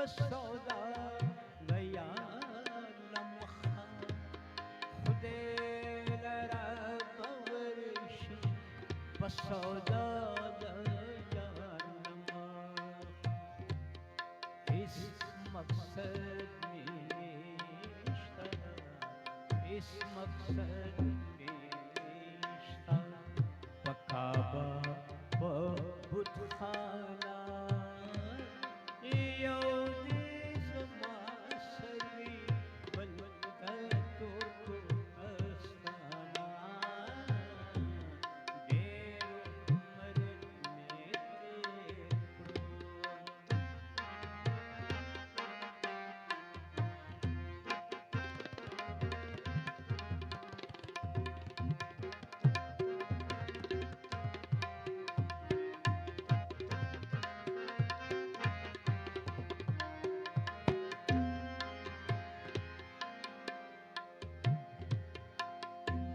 बसौदा गया लम्हा खुदे लरा कवरिश बसौदा गया लम्हा इस मकसद में इस मकसद में पकाबा बुतखाना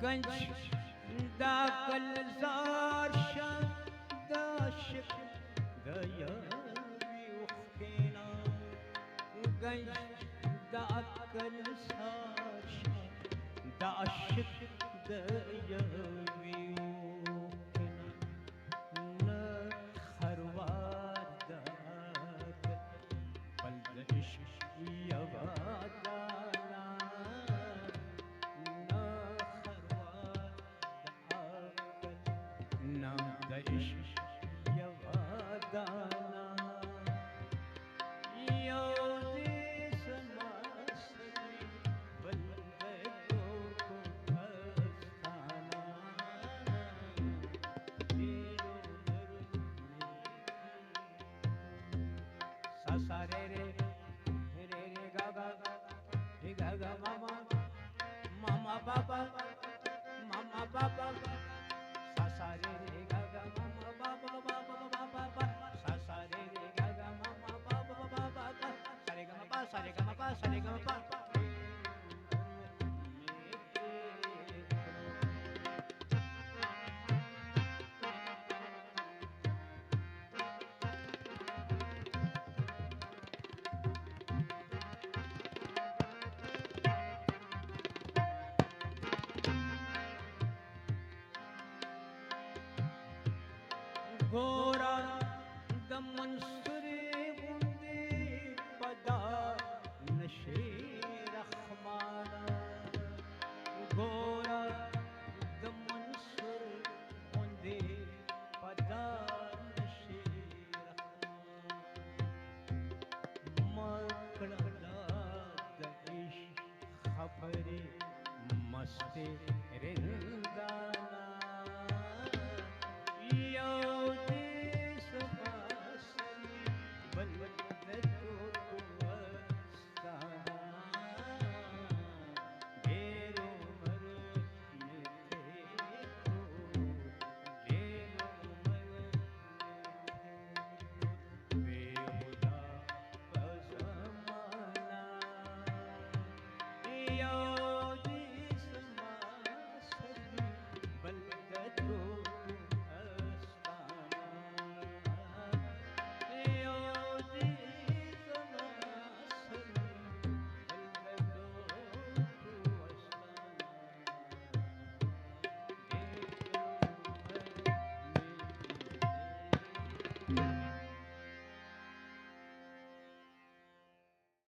गंज दाकल जार दाशिक गया विउखना गंज दाकल जार दाशिक गया विउखना न खरवादा बल्दिश यवादा यवादाना यो देश मासरी बल्दे को अस्थाना तेरो दर्द सा सा रे रे गा गा रे गा गा मामा मामा बाबा सा सा रे रे गा गा मामा बाबा सा सा रे रे गा गा मामा बाबा सा रे गा मा पा सा रे गा मा पा सा रे गा मा पा घोरा दमन